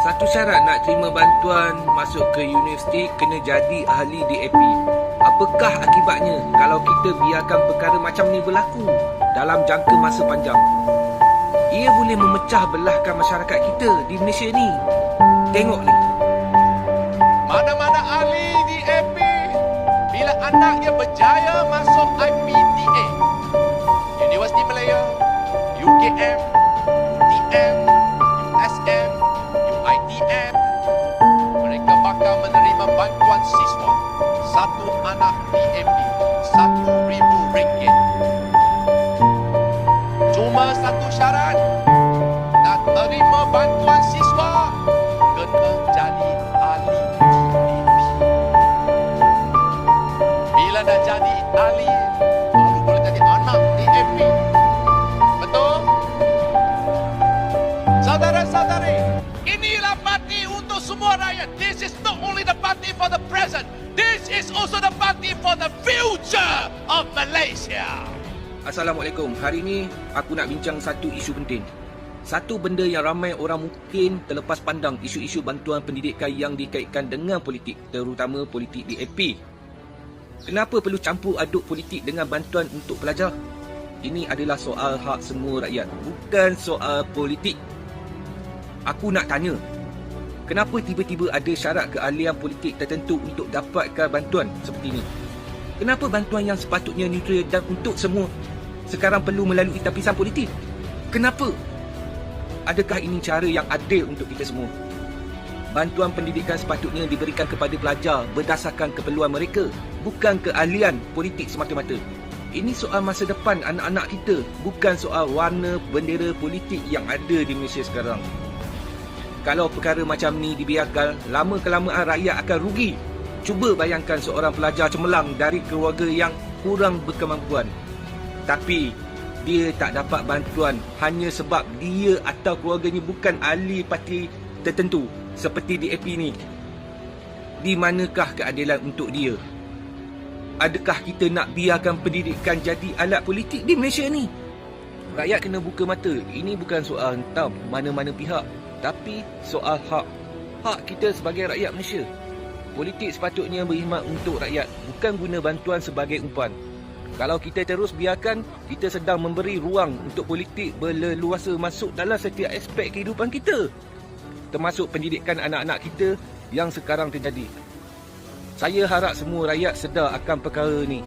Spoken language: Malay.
Satu syarat nak terima bantuan masuk ke universiti kena jadi ahli DAP. Apakah akibatnya kalau kita biarkan perkara macam ni berlaku dalam jangka masa panjang? Ia boleh memecah belahkan masyarakat kita di Malaysia ni. Tengok ni. Mana-mana ahli DAP bila anaknya berjaya masuk IPTA, Universiti Malaya, UKM, UTM, USM, UITM, mereka bakal menerima bantuan siswa. Satu anak DAP, RM1,000. Cuma satu syarat, nak terima bantuan siswa, kena jadi ahli DAP. Bila dah jadi ahli, baru boleh jadi anak DAP. Betul? Saudara-saudari, inilah parti untuk semua rakyat. This is not only the party for the present. This is also the party for the future of Malaysia. Assalamualaikum. Hari ini aku nak bincang satu isu penting. Satu benda yang ramai orang mungkin terlepas pandang, isu-isu bantuan pendidikan yang dikaitkan dengan politik, terutama politik DAP. Kenapa perlu campur aduk politik dengan bantuan untuk pelajar? Ini adalah soal hak semua rakyat, bukan soal politik. Aku nak tanya, kenapa tiba-tiba ada syarat keahlian politik tertentu untuk dapatkan bantuan seperti ini? Kenapa bantuan yang sepatutnya neutral dan untuk semua sekarang perlu melalui tapisan politik? Kenapa? Adakah ini cara yang adil untuk kita semua? Bantuan pendidikan sepatutnya diberikan kepada pelajar berdasarkan keperluan mereka, bukan keahlian politik semata-mata. Ini soal masa depan anak-anak kita, bukan soal warna bendera politik yang ada di Malaysia sekarang. Kalau perkara macam ni dibiarkan, lama-kelamaan rakyat akan rugi. Cuba bayangkan seorang pelajar cemerlang dari keluarga yang kurang berkemampuan, tapi dia tak dapat bantuan hanya sebab dia atau keluarganya bukan ahli parti tertentu seperti DAP ni. Di manakah keadilan untuk dia? Adakah kita nak biarkan pendidikan jadi alat politik di Malaysia ni? Rakyat kena buka mata. Ini bukan soal hentam mana-mana pihak, tapi soal hak. Hak kita sebagai rakyat Malaysia. Politik sepatutnya berkhidmat untuk rakyat, bukan guna bantuan sebagai umpan. Kalau kita terus biarkan, kita sedang memberi ruang untuk politik berleluasa masuk dalam setiap aspek kehidupan kita, termasuk pendidikan anak-anak kita yang sekarang terjadi. Saya harap semua rakyat sedar akan perkara ni.